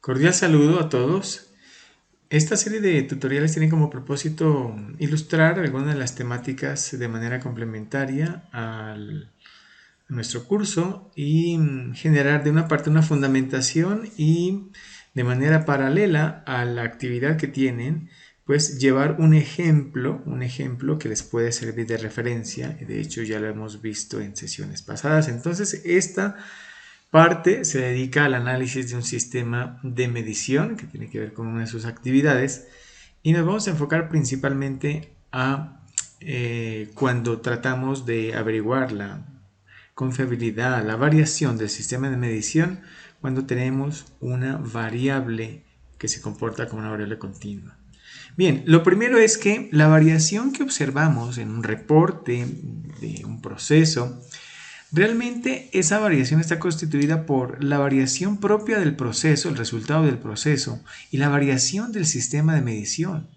Cordial saludo a todos. Esta serie de tutoriales tiene como propósito ilustrar algunas de las temáticas de manera complementaria a nuestro curso y generar de una parte una fundamentación y de manera paralela a la actividad que tienen, pues llevar un ejemplo que les puede servir de referencia. De hecho, ya lo hemos visto en sesiones pasadas. Entonces, esta parte se dedica al análisis de un sistema de medición que tiene que ver con una de sus actividades y nos vamos a enfocar principalmente a cuando tratamos de averiguar la confiabilidad, la variación del sistema de medición cuando tenemos una variable que se comporta como una variable continua. Bien, lo primero es que la variación que observamos en un reporte de un proceso, realmente esa variación está constituida por la variación propia del proceso, el resultado del proceso, y la variación del sistema de medición.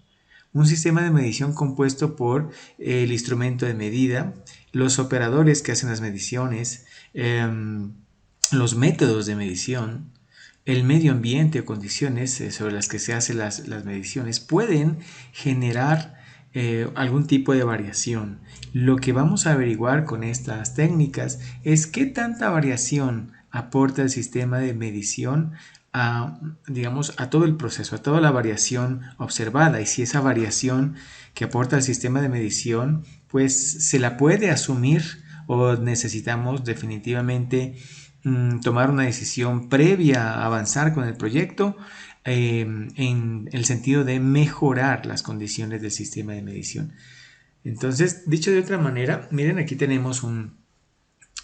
Un sistema de medición compuesto por el instrumento de medida, los operadores que hacen las mediciones, los métodos de medición, el medio ambiente o condiciones sobre las que se hacen las mediciones pueden generar algún tipo de variación. Lo que vamos a averiguar con estas técnicas es qué tanta variación aporta el sistema de medición a, digamos, a todo el proceso, a toda la variación observada, y si esa variación que aporta el sistema de medición pues se la puede asumir o necesitamos definitivamente tomar una decisión previa a avanzar con el proyecto en el sentido de mejorar las condiciones del sistema de medición. Entonces, dicho de otra manera, miren, aquí tenemos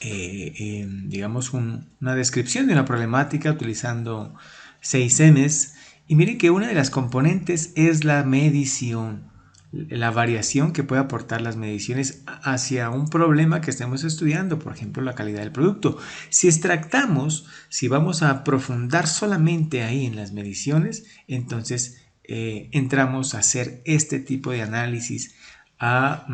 digamos una descripción de una problemática utilizando 6Ms y miren que una de las componentes es la medición, la variación que puede aportar las mediciones hacia un problema que estemos estudiando, por ejemplo la calidad del producto. Si extractamos, si vamos a profundar solamente ahí en las mediciones, entonces entramos a hacer este tipo de análisis a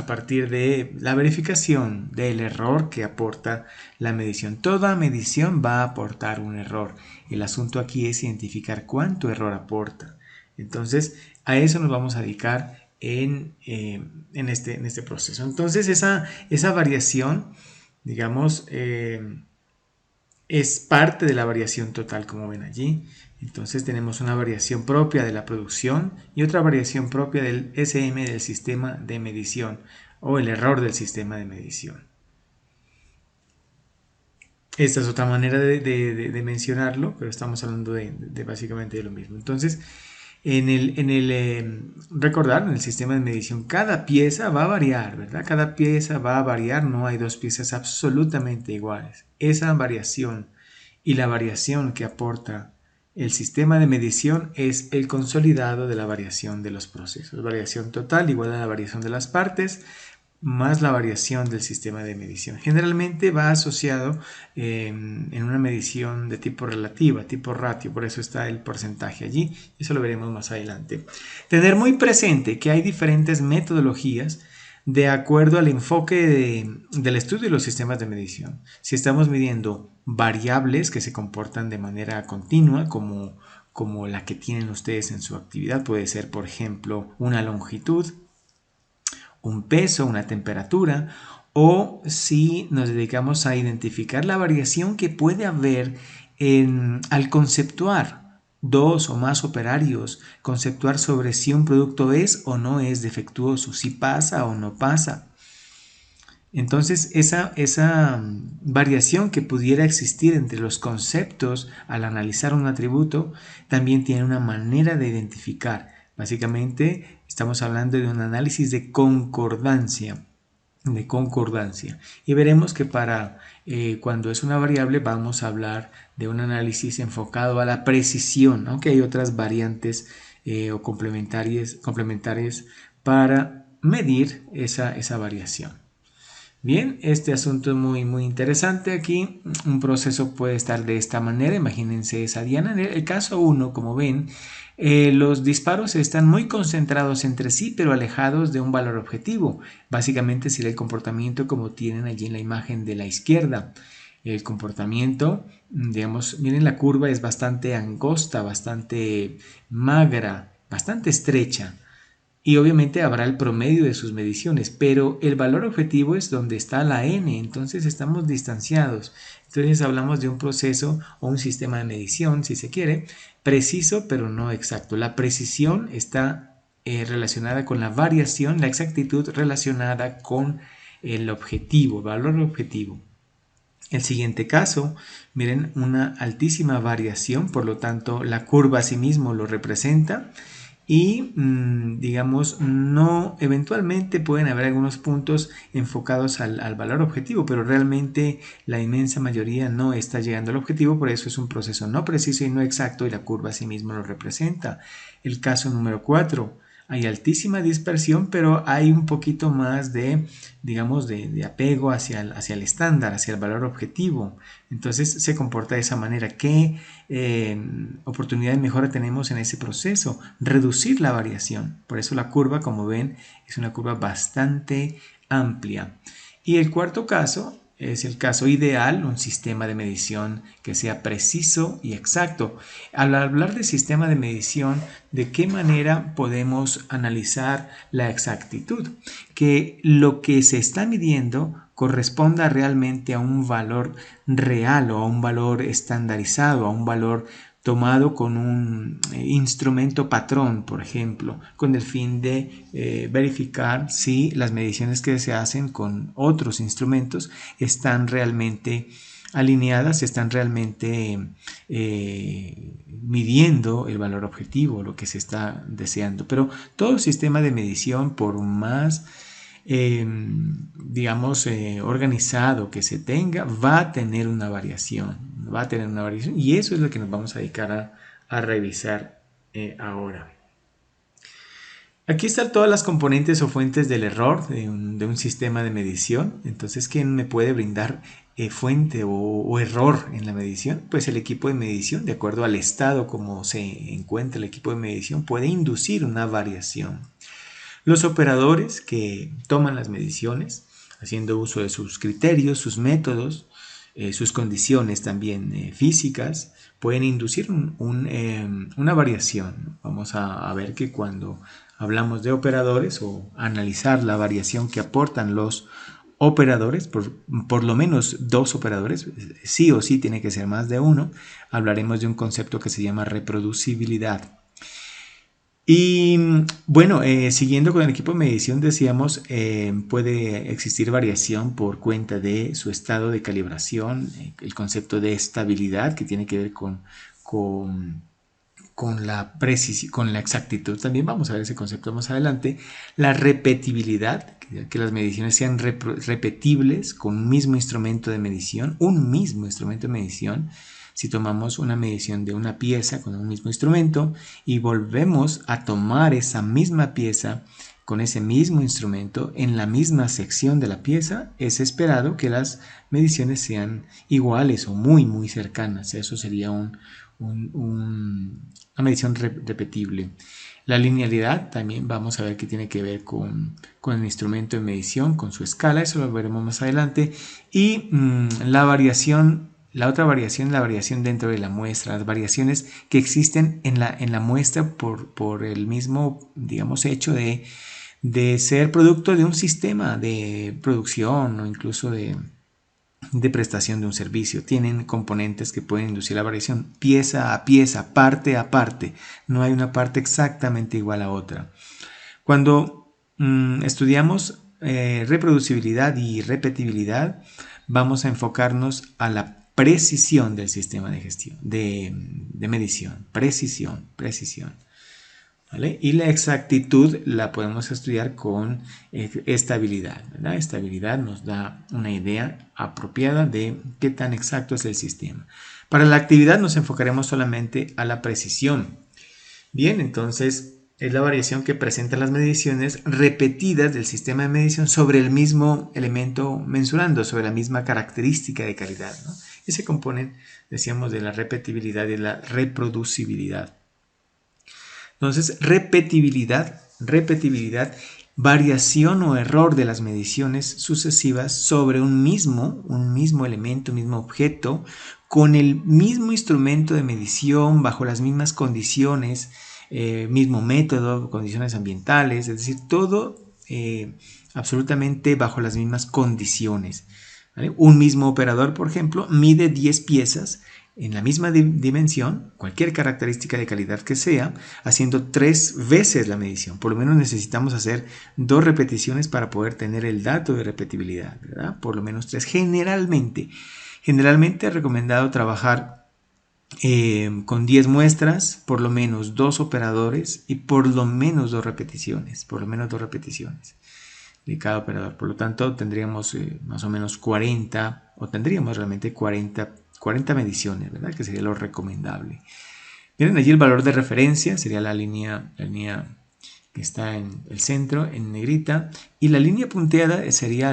partir de la verificación del error que aporta la medición. Toda medición va a aportar un error. El asunto aquí es identificar cuánto error aporta. Entonces, a eso nos vamos a dedicar en este proceso. Entonces, esa variación, digamos, es parte de la variación total, como ven allí. Entonces tenemos una variación propia de la producción y otra variación propia del SM del sistema de medición o el error del sistema de medición. Esta es otra manera de mencionarlo, pero estamos hablando básicamente de lo mismo. Entonces, recordar, en el sistema de medición, cada pieza va a variar, ¿verdad? Cada pieza va a variar, no hay dos piezas absolutamente iguales. Esa variación y la variación que aporta el sistema de medición es el consolidado de la variación de los procesos. Variación total igual a la variación de las partes más la variación del sistema de medición. Generalmente va asociado en una medición de tipo relativa, tipo ratio, por eso está el porcentaje allí, eso lo veremos más adelante. Tener muy presente que hay diferentes metodologías de acuerdo al enfoque del estudio de los sistemas de medición. Si estamos midiendo variables que se comportan de manera continua, como la que tienen ustedes en su actividad, puede ser, por ejemplo, una longitud, un peso, una temperatura, o si nos dedicamos a identificar la variación que puede haber al conceptuar dos o más operarios, conceptuar sobre si un producto es o no es defectuoso, si pasa o no pasa. Entonces, esa variación que pudiera existir entre los conceptos al analizar un atributo también tiene una manera de identificar. Básicamente, estamos hablando de un análisis de concordancia. Y veremos que para cuando es una variable vamos a hablar de un análisis enfocado a la precisión, aunque hay otras variantes o complementarias para medir esa variación. Bien, este asunto es muy interesante aquí. Un proceso puede estar de esta manera. Imagínense esa diana. En el caso 1, como ven, los disparos están muy concentrados entre sí, pero alejados de un valor objetivo. Básicamente sería el comportamiento como tienen allí en la imagen de la izquierda. el comportamiento. Digamos, miren, la curva es bastante angosta, bastante magra, bastante estrecha. Y obviamente habrá el promedio de sus mediciones, pero el valor objetivo es donde está la n, entonces estamos distanciados. Entonces hablamos de un proceso o un sistema de medición, si se quiere, preciso pero no exacto. La precisión está relacionada con la variación, la exactitud relacionada con el objetivo, valor objetivo. El siguiente caso, miren, una altísima variación, por lo tanto la curva a sí mismo lo representa. Y digamos, no, eventualmente pueden haber algunos puntos enfocados al valor objetivo, pero realmente la inmensa mayoría no está llegando al objetivo, por eso es un proceso no preciso y no exacto y la curva a sí mismo lo representa. El caso número 4, hay altísima dispersión, pero hay un poquito más de, digamos, de apego hacia el estándar, hacia el valor objetivo. Entonces se comporta de esa manera. ¿Qué oportunidad de mejora tenemos en ese proceso? Reducir la variación. Por eso la curva, como ven, es una curva bastante amplia. Y el cuarto caso es el caso ideal, un sistema de medición que sea preciso y exacto. Al hablar de sistema de medición, ¿de qué manera podemos analizar la exactitud? Que lo que se está midiendo corresponda realmente a un valor real o a un valor estandarizado, a un valor tomado con un instrumento patrón, por ejemplo, con el fin de verificar si las mediciones que se hacen con otros instrumentos están realmente alineadas, están realmente midiendo el valor objetivo, lo que se está deseando. Pero todo sistema de medición, por más digamos, organizado que se tenga, va a tener una variación, y eso es lo que nos vamos a dedicar a revisar ahora. Aquí están todas las componentes o fuentes del error de un sistema de medición. Entonces, ¿quién me puede brindar fuente o error en la medición? Pues el equipo de medición, de acuerdo al estado como se encuentra el equipo de medición, puede inducir una variación. Los operadores que toman las mediciones, haciendo uso de sus criterios, sus métodos, sus condiciones también físicas, pueden inducir una variación. Vamos a ver que cuando hablamos de operadores o analizar la variación que aportan los operadores, por lo menos dos operadores, sí o sí tiene que ser más de uno, hablaremos de un concepto que se llama reproducibilidad. Y bueno, siguiendo con el equipo de medición, decíamos, puede existir variación por cuenta de su estado de calibración, el concepto de estabilidad que tiene que ver con la precisión, con la exactitud. También vamos a ver ese concepto más adelante. La repetibilidad, que las mediciones sean repetibles con un mismo instrumento de medición, Si tomamos una medición de una pieza con un mismo instrumento y volvemos a tomar esa misma pieza con ese mismo instrumento en la misma sección de la pieza, es esperado que las mediciones sean iguales o muy cercanas. Eso sería una medición repetible. La linealidad también vamos a ver que tiene que ver con el instrumento de medición, con su escala, eso lo veremos más adelante. Y la variación, la otra variación, la variación dentro de la muestra, las variaciones que existen en la muestra por el mismo, digamos, hecho de ser producto de un sistema de producción o incluso de prestación de un servicio. Tienen componentes que pueden inducir la variación pieza a pieza, parte a parte. No hay una parte exactamente igual a otra. Cuando estudiamos reproducibilidad y repetibilidad, vamos a enfocarnos a la precisión del sistema de gestión, de medición. Precisión. ¿Vale? Y la exactitud la podemos estudiar con estabilidad. ¿Verdad? Estabilidad nos da una idea apropiada de qué tan exacto es el sistema. Para la actividad nos enfocaremos solamente a la precisión. Bien, entonces es la variación que presentan las mediciones repetidas del sistema de medición sobre el mismo elemento mensurando, sobre la misma característica de calidad, ¿no? Y se componen, decíamos, de la repetibilidad y la reproducibilidad. Entonces, repetibilidad variación o error de las mediciones sucesivas sobre un mismo elemento, un mismo objeto, con el mismo instrumento de medición, bajo las mismas condiciones, mismo método, condiciones ambientales, es decir, todo absolutamente bajo las mismas condiciones. ¿Vale? Un mismo operador, por ejemplo, mide 10 piezas en la misma dimensión, cualquier característica de calidad que sea, haciendo 3 veces la medición. Por lo menos necesitamos hacer 2 repeticiones para poder tener el dato de repetibilidad, ¿verdad? Por lo menos 3. Generalmente es recomendado trabajar con 10 muestras, por lo menos 2 operadores y por lo menos 2 repeticiones. De cada operador. Por lo tanto, tendríamos más o menos 40, o tendríamos realmente 40 mediciones, ¿verdad? Que sería lo recomendable. Miren allí el valor de referencia, sería la línea que está en el centro, en negrita, y la línea punteada sería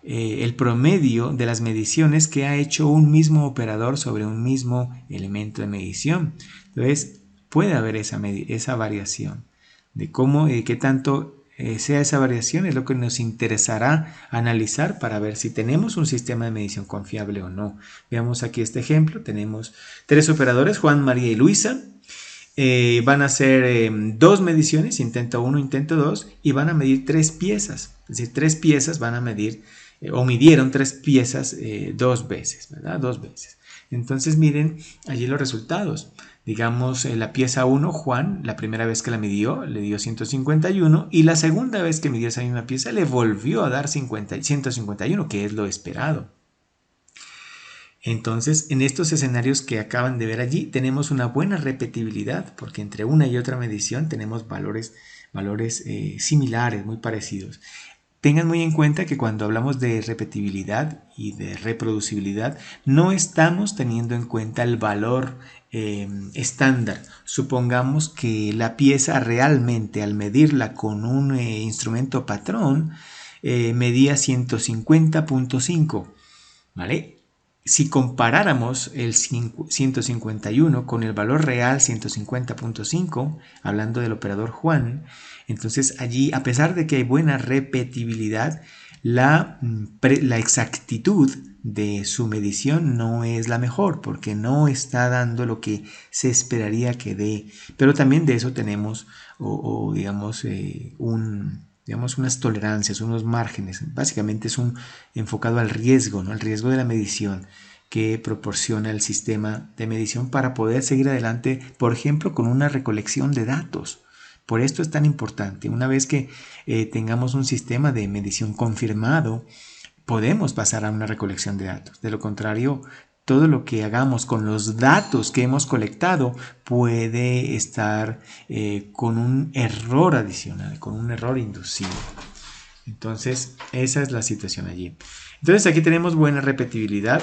el promedio de las mediciones que ha hecho un mismo operador sobre un mismo elemento de medición. Entonces, puede haber esa variación de cómo, qué tanto sea esa variación, es lo que nos interesará analizar para ver si tenemos un sistema de medición confiable o no. Veamos aquí este ejemplo. Tenemos 3 operadores, Juan, María y Luisa. Van a hacer 2 mediciones, intento 1, intento 2, y van a medir 3 piezas. Es decir, 3 piezas van a medir, o midieron 3 piezas 2 veces, ¿verdad? 2 veces. Entonces miren allí los resultados. Digamos, la pieza 1, Juan, la primera vez que la midió, le dio 151, y la segunda vez que midió esa misma pieza le volvió a dar 151, que es lo esperado. Entonces, en estos escenarios que acaban de ver allí, tenemos una buena repetibilidad, porque entre una y otra medición tenemos valores similares, muy parecidos. Tengan muy en cuenta que cuando hablamos de repetibilidad y de reproducibilidad, no estamos teniendo en cuenta el valor estándar. Supongamos que la pieza realmente, al medirla con un instrumento patrón, medía 150.5, ¿vale? Si comparáramos el 151 con el valor real 150.5, hablando del operador Juan, entonces allí, a pesar de que hay buena repetibilidad, la exactitud de su medición no es la mejor, porque no está dando lo que se esperaría que dé. Pero también de eso tenemos, digamos, unas tolerancias, unos márgenes. Básicamente es enfocado al riesgo, ¿no? Al riesgo de la medición que proporciona el sistema de medición para poder seguir adelante, por ejemplo, con una recolección de datos. Por esto es tan importante. Una vez que tengamos un sistema de medición confirmado, podemos pasar a una recolección de datos. De lo contrario, todo lo que hagamos con los datos que hemos colectado puede estar con un error adicional, con un error inducido. Entonces, esa es la situación allí. Entonces, aquí tenemos buena repetibilidad.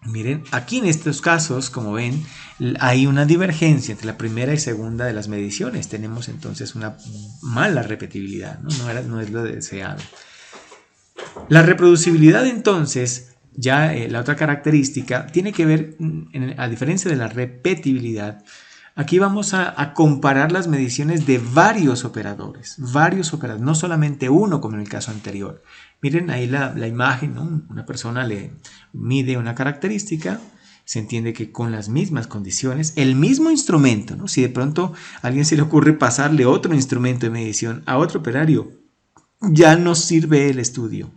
Miren, aquí en estos casos, como ven, hay una divergencia entre la primera y segunda de las mediciones. Tenemos entonces una mala repetibilidad, ¿no? No es lo deseado. La reproducibilidad, entonces, ya la otra característica, tiene que ver, a diferencia de la repetibilidad, aquí vamos a comparar las mediciones de varios operadores, no solamente uno como en el caso anterior. Miren ahí la imagen, ¿no? Una persona le mide una característica, se entiende que con las mismas condiciones, el mismo instrumento, ¿no? Si de pronto a alguien se le ocurre pasarle otro instrumento de medición a otro operario, ya no sirve el estudio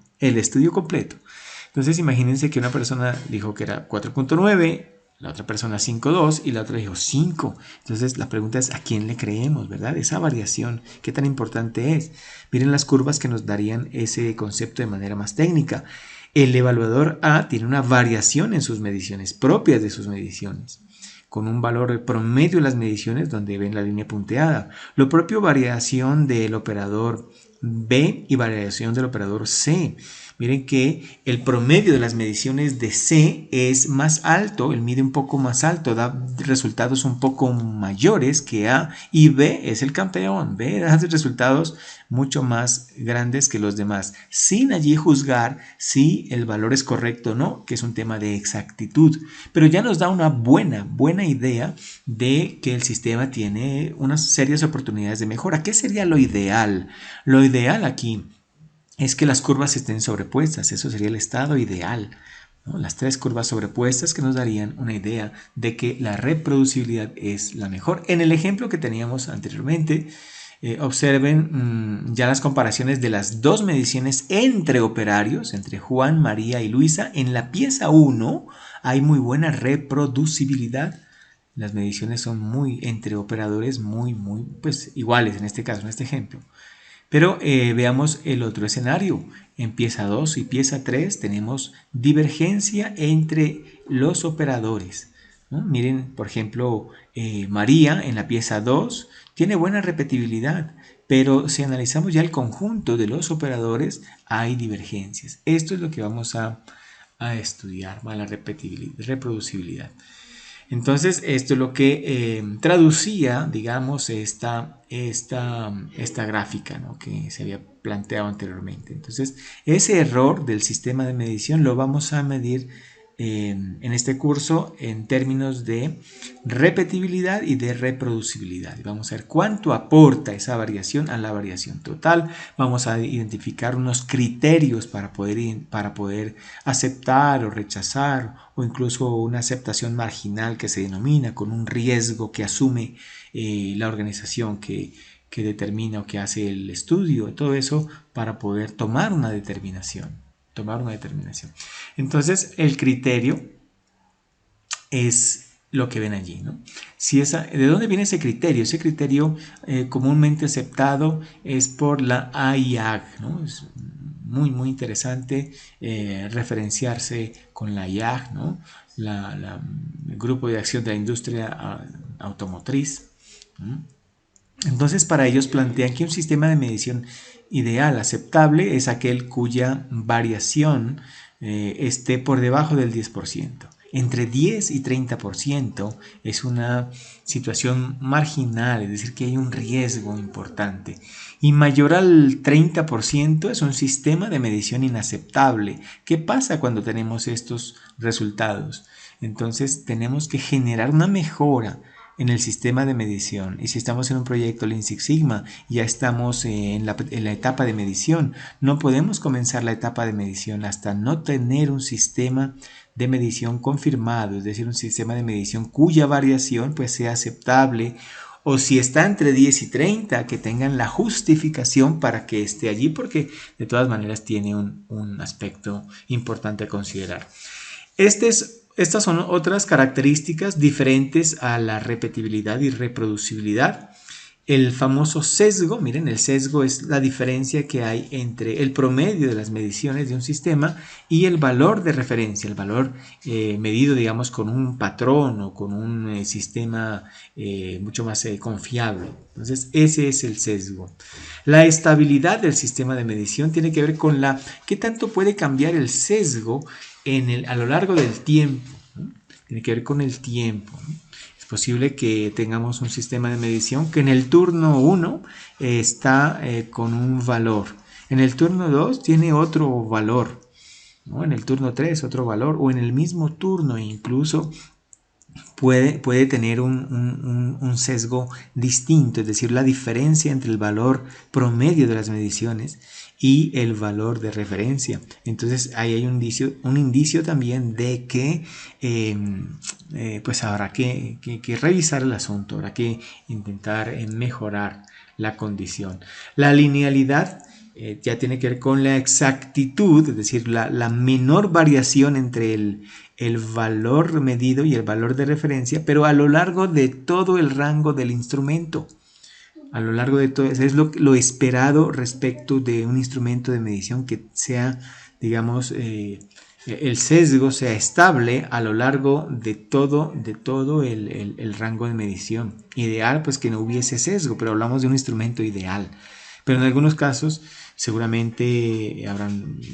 completo. Entonces imagínense que una persona dijo que era 4.9, la otra persona 5.2 y la otra dijo 5. Entonces la pregunta es, ¿a quién le creemos, verdad? Esa variación, ¿qué tan importante es? Miren las curvas que nos darían ese concepto de manera más técnica. El evaluador A tiene una variación en sus mediciones, propias de sus mediciones, con un valor promedio de las mediciones donde ven la línea punteada. Lo propio variación del operador B y variación del operador C. Miren que el promedio de las mediciones de C es más alto, él mide un poco más alto, da resultados un poco mayores que A, y B es el campeón. B da resultados mucho más grandes que los demás, sin allí juzgar si el valor es correcto o no, que es un tema de exactitud, pero ya nos da una buena idea de que el sistema tiene unas serias oportunidades de mejora. ¿Qué sería lo ideal? Lo ideal aquí es que las curvas estén sobrepuestas, eso sería el estado ideal, ¿no? Las tres curvas sobrepuestas que nos darían una idea de que la reproducibilidad es la mejor. En el ejemplo que teníamos anteriormente, observen ya las comparaciones de las dos mediciones entre operarios, entre Juan, María y Luisa. En la pieza 1 hay muy buena reproducibilidad. Las mediciones son entre operadores muy pues iguales en este caso, en este ejemplo. Pero veamos el otro escenario. En pieza 2 y pieza 3 tenemos divergencia entre los operadores, ¿no? Miren, por ejemplo, María en la pieza 2 tiene buena repetibilidad, pero si analizamos ya el conjunto de los operadores, hay divergencias. Esto es lo que vamos a estudiar, la reproducibilidad. Entonces, esto es lo que traducía, digamos, esta gráfica, ¿no?, que se había planteado anteriormente. Entonces, ese error del sistema de medición lo vamos a medir en este curso en términos de repetibilidad y de reproducibilidad. Vamos a ver cuánto aporta esa variación a la variación total. Vamos a identificar unos criterios para poder aceptar o rechazar, o incluso una aceptación marginal que se denomina, con un riesgo que asume la organización que determina o que hace el estudio, todo eso para poder tomar una determinación. Entonces, el criterio es lo que ven allí, ¿no? ¿De dónde viene ese criterio? Ese criterio comúnmente aceptado es por la IAG, ¿no? Es muy interesante referenciarse con la IAG, ¿no? El Grupo de Acción de la Industria Automotriz, ¿no? Entonces, para ellos plantean que un sistema de medición ideal, aceptable, es aquel cuya variación esté por debajo del 10%. Entre 10 y 30% es una situación marginal, es decir, que hay un riesgo importante. Y mayor al 30% es un sistema de medición inaceptable. ¿Qué pasa cuando tenemos estos resultados? Entonces, tenemos que generar una mejora en el sistema de medición. Y si estamos en un proyecto Lean Six Sigma, ya estamos en la etapa de medición, no podemos comenzar la etapa de medición hasta no tener un sistema de medición confirmado, es decir, un sistema de medición cuya variación pues sea aceptable, o si está entre 10 y 30, que tengan la justificación para que esté allí, porque de todas maneras tiene un aspecto importante a considerar. Estas son otras características diferentes a la repetibilidad y reproducibilidad. El famoso sesgo, miren, el sesgo es la diferencia que hay entre el promedio de las mediciones de un sistema y el valor de referencia, el valor medido, digamos, con un patrón o con un sistema mucho más confiable. Entonces, ese es el sesgo. La estabilidad del sistema de medición tiene que ver con qué tanto puede cambiar el sesgo a lo largo del tiempo, ¿no? Tiene que ver con el tiempo, ¿no? Es posible que tengamos un sistema de medición que en el turno 1 está con un valor, en el turno 2 tiene otro valor, ¿no? En el turno 3 otro valor, o en el mismo turno incluso puede tener un sesgo distinto, es decir, la diferencia entre el valor promedio de las mediciones y el valor de referencia. Entonces ahí hay un indicio también de que pues habrá que revisar el asunto, habrá que intentar mejorar la condición. La linealidad ya tiene que ver con la exactitud, es decir, la menor variación entre el valor medido y el valor de referencia, pero a lo largo de todo el rango del instrumento. A lo largo de todo, es lo esperado respecto de un instrumento de medición, que sea, digamos, el sesgo sea estable a lo largo de todo el rango de medición. Ideal, pues que no hubiese sesgo, pero hablamos de un instrumento ideal. Pero en algunos casos seguramente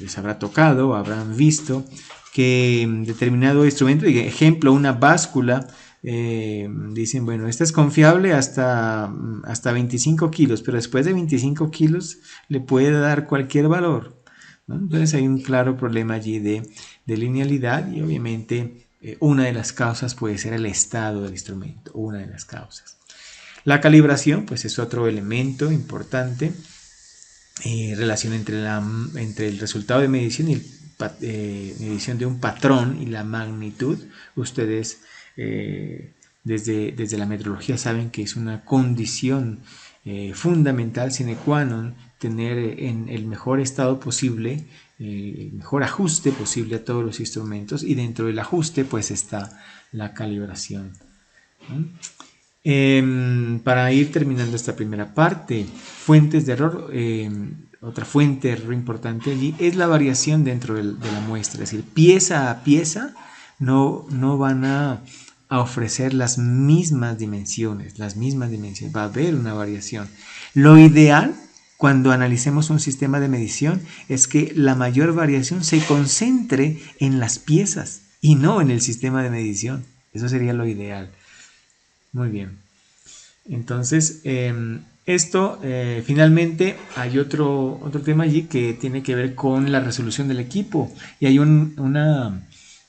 les habrá tocado, habrán visto que determinado instrumento, ejemplo, una báscula, dicen, bueno, esta es confiable hasta 25 kilos, pero después de 25 kilos le puede dar cualquier valor, ¿no? Entonces hay un claro problema allí de linealidad y obviamente una de las causas puede ser el estado del instrumento, una de las causas. La calibración, pues es otro elemento importante, relación entre el resultado de medición y medición de un patrón y la magnitud. Ustedes desde la metrología saben que es una condición fundamental sine qua non tener en el mejor estado posible, el mejor ajuste posible a todos los instrumentos, y dentro del ajuste pues está la calibración, ¿no? Para ir terminando esta primera parte, fuentes de error, otra fuente de error importante allí es la variación dentro de la muestra, es decir, pieza a pieza no van a ofrecer las mismas dimensiones, va a haber una variación. Lo ideal cuando analicemos un sistema de medición es que la mayor variación se concentre en las piezas y no en el sistema de medición. Eso sería lo ideal. Muy bien. Entonces, finalmente hay otro tema allí que tiene que ver con la resolución del equipo. Y hay un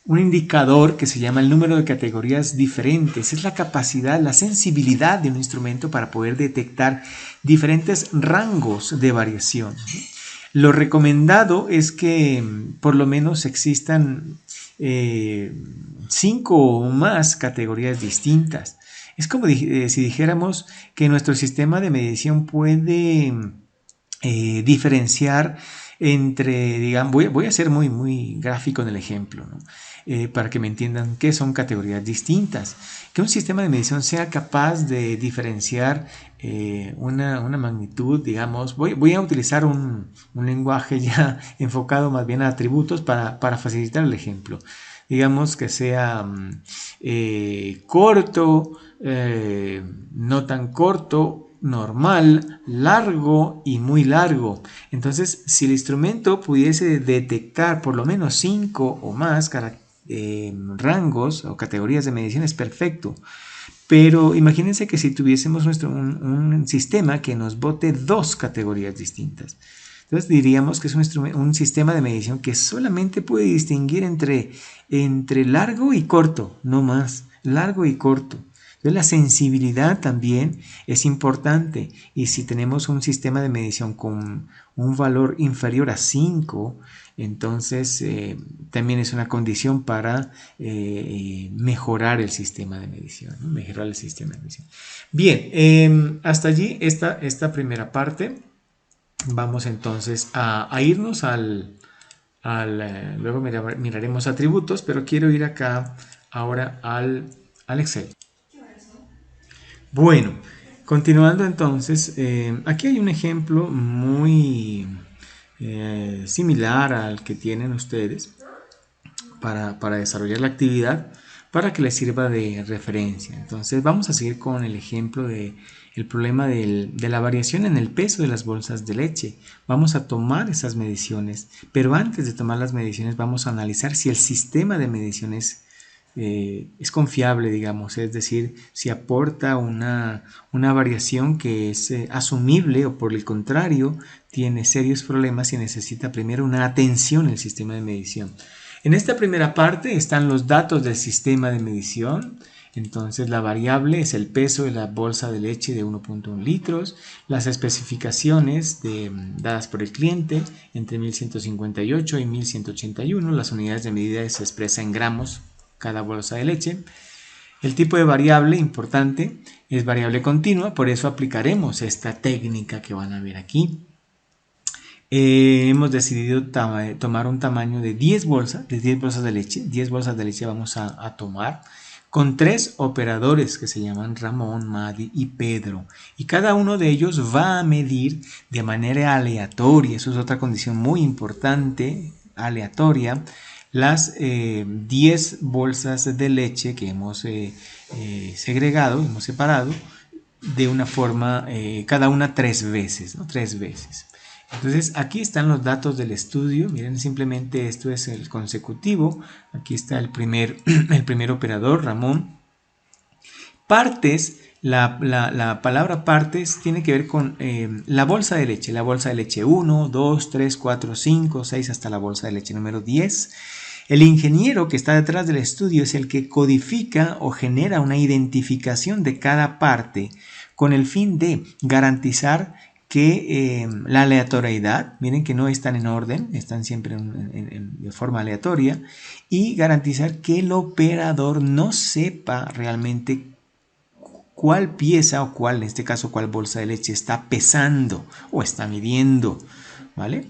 indicador que se llama el número de categorías diferentes. Es la capacidad, la sensibilidad de un instrumento para poder detectar diferentes rangos de variación. Lo recomendado es que por lo menos existan 5 o más categorías distintas. Es como si dijéramos que nuestro sistema de medición puede diferenciar entre, digamos, voy a ser muy gráfico en el ejemplo, ¿no? Para que me entiendan qué son categorías distintas. Que un sistema de medición sea capaz de diferenciar una magnitud, digamos, voy a utilizar un lenguaje ya enfocado más bien a atributos para facilitar el ejemplo. Digamos que sea corto, no tan corto, normal, largo y muy largo. Entonces, si el instrumento pudiese detectar por lo menos 5 o más rangos o categorías de medición, es perfecto. Pero imagínense que si tuviésemos un sistema que nos bote 2 categorías distintas. Entonces diríamos que es un sistema de medición que solamente puede distinguir entre largo y corto, no más, largo y corto. Entonces la sensibilidad también es importante, y si tenemos un sistema de medición con un valor inferior a 5, entonces también es una condición para mejorar el sistema de medición, ¿no? Mejorar el sistema de medición. Bien, hasta allí esta primera parte. Vamos entonces a irnos luego miraremos atributos, pero quiero ir acá ahora al Excel. Bueno, continuando entonces, aquí hay un ejemplo muy similar al que tienen ustedes para desarrollar la actividad, para que les sirva de referencia. Entonces vamos a seguir con el ejemplo del problema de la variación en el peso de las bolsas de leche. Vamos a tomar esas mediciones, pero antes de tomar las mediciones vamos a analizar si el sistema de mediciones es confiable, digamos, es decir, si aporta una variación que es asumible, o por el contrario tiene serios problemas y necesita primero una atención en el sistema de medición. En esta primera parte están los datos del sistema de medición. Entonces la variable es el peso de la bolsa de leche de 1.1 litros, las especificaciones dadas por el cliente entre 1158 y 1181, las unidades de medida se expresa en gramos cada bolsa de leche. El tipo de variable importante es variable continua, por eso aplicaremos esta técnica que van a ver aquí. Hemos decidido tomar un tamaño de 10 bolsas de leche. 10 bolsas de leche vamos a tomar con 3 operadores que se llaman Ramón, Madi y Pedro. Y cada uno de ellos va a medir de manera aleatoria, eso es otra condición muy importante, aleatoria, las 10 bolsas de leche que hemos segregado, hemos separado, de una forma, cada una 3 veces, ¿no? 3 veces. Entonces aquí están los datos del estudio. Miren, simplemente esto es el consecutivo. Aquí está el primer operador, Ramón. Partes, la palabra partes tiene que ver con la bolsa de leche. La bolsa de leche 1, 2, 3, 4, 5, 6 hasta la bolsa de leche número 10. El ingeniero que está detrás del estudio es el que codifica o genera una identificación de cada parte con el fin de garantizar que la aleatoriedad, miren que no están en orden, están siempre de forma aleatoria, y garantizar que el operador no sepa realmente cuál pieza o cuál, en este caso, cuál bolsa de leche está pesando o está midiendo, ¿vale?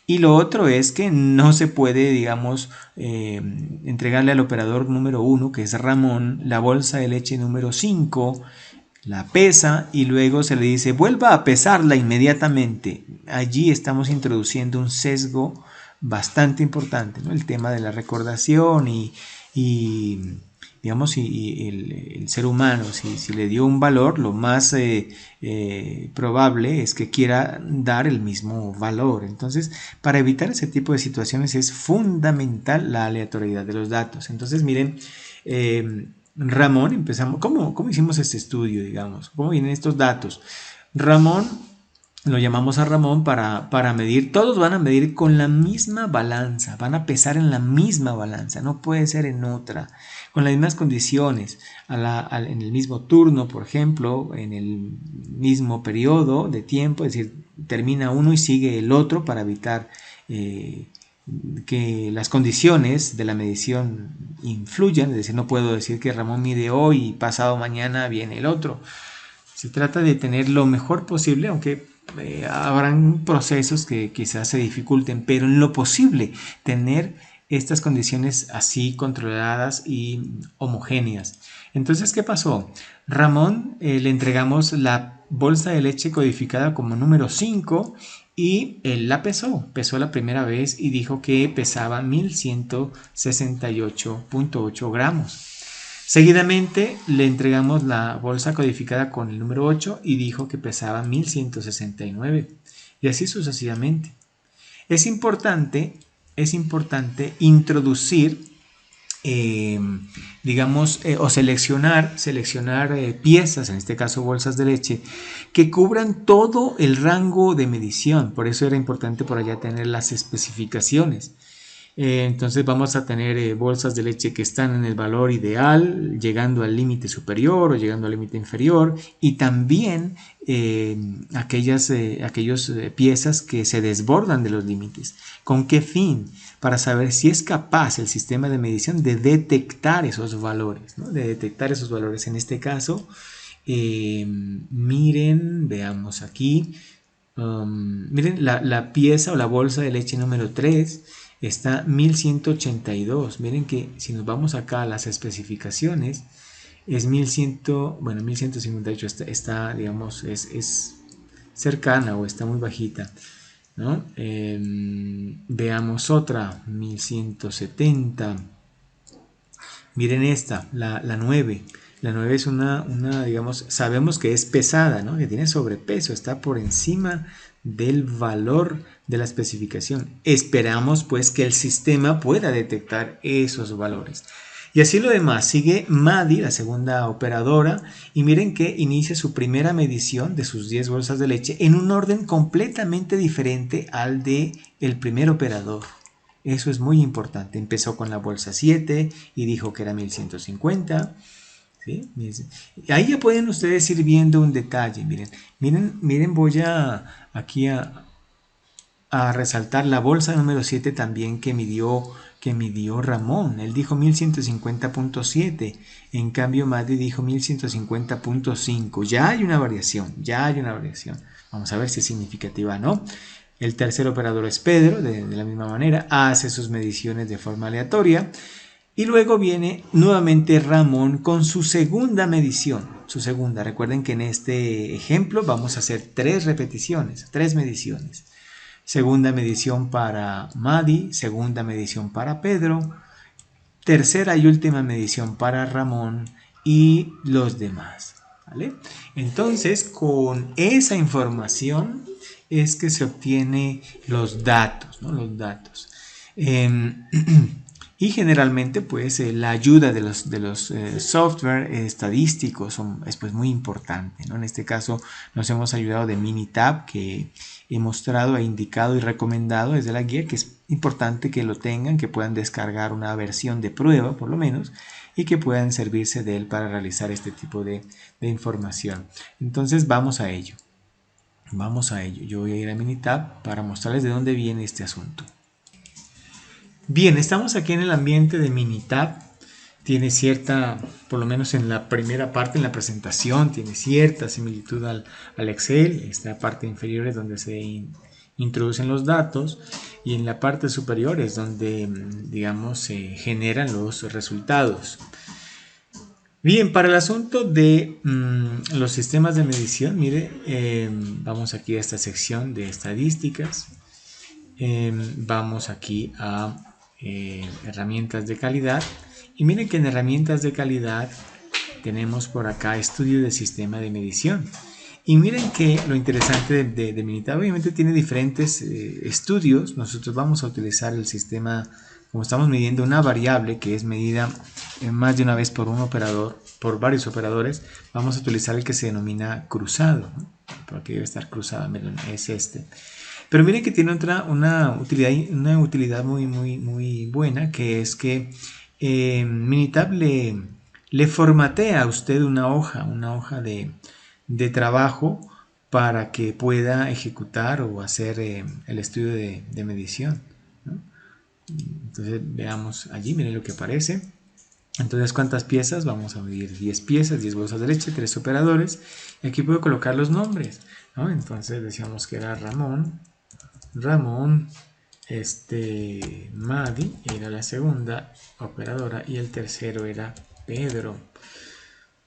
Y lo otro es que no se puede, digamos, entregarle al operador número 1, que es Ramón, la bolsa de leche número 5, la pesa y luego se le dice vuelva a pesarla inmediatamente. Allí estamos introduciendo un sesgo bastante importante, ¿no? El tema de la recordación digamos, y el ser humano, si le dio un valor, lo más probable es que quiera dar el mismo valor. Entonces, para evitar ese tipo de situaciones es fundamental la aleatoriedad de los datos. Entonces, miren, Ramón, empezamos, ¿cómo hicimos este estudio, digamos? ¿Cómo vienen estos datos? Ramón, lo llamamos a Ramón para medir, todos van a medir con la misma balanza, van a pesar en la misma balanza, no puede ser en otra, con las mismas condiciones, en el mismo turno, por ejemplo, en el mismo periodo de tiempo, es decir, termina uno y sigue el otro para evitar que las condiciones de la medición influyan, es decir, no puedo decir que Ramón mide hoy y pasado mañana viene el otro. Se trata de tener lo mejor posible, aunque habrán procesos que quizás se dificulten, pero en lo posible tener estas condiciones así controladas y homogéneas. Entonces, ¿qué pasó? Ramón le entregamos la bolsa de leche codificada como número 5 y él la pesó la primera vez y dijo que pesaba 1168.8 gramos. Seguidamente le entregamos la bolsa codificada con el número 8 y dijo que pesaba 1169 y así sucesivamente. Es importante introducir, digamos, o seleccionar piezas, en este caso bolsas de leche, que cubran todo el rango de medición. Por eso era importante por allá tener las especificaciones. Entonces vamos a tener bolsas de leche que están en el valor ideal, llegando al límite superior o llegando al límite inferior, y también aquellas piezas que se desbordan de los límites. ¿Con qué fin? Para saber si es capaz el sistema de medición de detectar esos valores, ¿no? De detectar esos valores. En este caso, miren, veamos aquí, miren la pieza o la bolsa de leche número 3 está 1182. Miren que si nos vamos acá a las especificaciones es 1100, bueno, 1158 está digamos, es cercana o está muy bajita, ¿no? Veamos otra, 1170. Miren esta, la 9. La 9 es una, digamos, sabemos que es pesada, ¿no? Que tiene sobrepeso, está por encima del valor de la especificación. Esperamos pues que el sistema pueda detectar esos valores. Y así lo demás, sigue Madi, la segunda operadora, y miren que inicia su primera medición de sus 10 bolsas de leche en un orden completamente diferente al de el primer operador. Eso es muy importante. Empezó con la bolsa 7 y dijo que era 1150. ¿Sí? Ahí ya pueden ustedes ir viendo un detalle. Miren, voy aquí a resaltar la bolsa número 7 también que midió Ramón. Él dijo 1150.7, en cambio Madi dijo 1150.5. Ya hay una variación. Vamos a ver si es significativa o no. El tercer operador es Pedro, de la misma manera, hace sus mediciones de forma aleatoria. Y luego viene nuevamente Ramón con su segunda medición. Recuerden que en este ejemplo vamos a hacer 3 repeticiones, 3 mediciones. Segunda medición para Madi, segunda medición para Pedro, tercera y última medición para Ramón y los demás. ¿vale? Entonces, con esa información es que se obtiene los datos, ¿no? Los datos. Y generalmente, pues, la ayuda de los software estadísticos es pues, muy importante, ¿no? En este caso, nos hemos ayudado de Minitab, que he mostrado, he indicado y recomendado desde la guía, que es importante que lo tengan, que puedan descargar una versión de prueba, por lo menos, y que puedan servirse de él para realizar este tipo de información. Entonces, vamos a ello. Vamos a ello. Yo voy a ir a Minitab para mostrarles de dónde viene este asunto. Bien, estamos aquí en el ambiente de Minitab. Tiene cierta, por lo menos en la primera parte, en la presentación, tiene cierta similitud al Excel. Esta parte inferior es donde se introducen los datos y en la parte superior es donde, digamos, se generan los resultados. Bien, para el asunto de los sistemas de medición, mire, vamos aquí a esta sección de estadísticas. Vamos aquí a herramientas de calidad y miren que en herramientas de calidad tenemos por acá estudio de sistema de medición y miren que lo interesante de Minitab obviamente tiene diferentes estudios. Nosotros vamos a utilizar el sistema, como estamos midiendo una variable que es medida más de una vez por un operador, por varios operadores, vamos a utilizar el que se denomina cruzado, ¿no? Por aquí debe estar cruzado, miren, es este. Pero miren que tiene una utilidad muy buena, que es que Minitab le formatea a usted una hoja de trabajo para que pueda ejecutar o hacer el estudio de medición, ¿no? Entonces veamos allí, miren lo que aparece. Entonces, ¿cuántas piezas? Vamos a medir 10 piezas, 10 bolsas de leche, 3 operadores. Y aquí puedo colocar los nombres, ¿no? Entonces decíamos que era Ramón, Madi era la segunda operadora y el tercero era Pedro,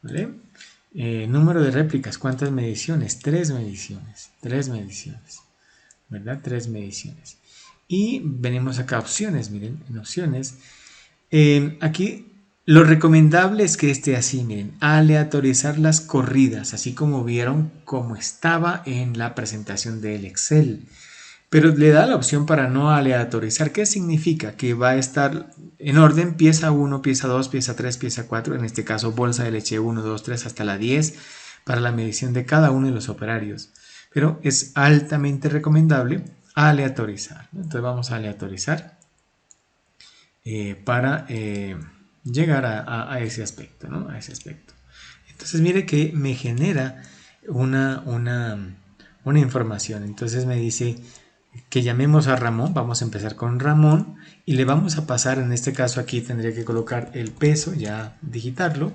¿vale? Número de réplicas, ¿cuántas mediciones? 3 mediciones, ¿verdad? 3 mediciones. Y venimos acá a opciones, miren, en opciones, aquí lo recomendable es que esté así, miren, aleatorizar las corridas, así como vieron como estaba en la presentación del Excel. Pero le da la opción para no aleatorizar. ¿Qué significa? Que va a estar en orden pieza 1, pieza 2, pieza 3, pieza 4, en este caso bolsa de leche 1, 2, 3 hasta la 10 para la medición de cada uno de los operarios. Pero es altamente recomendable aleatorizar. Entonces vamos a aleatorizar para llegar a ese aspecto, ¿no? A ese aspecto. Entonces mire que me genera una información. Entonces me dice que llamemos a Ramón, vamos a empezar con Ramón y le vamos a pasar, en este caso aquí tendría que colocar el peso, ya digitarlo,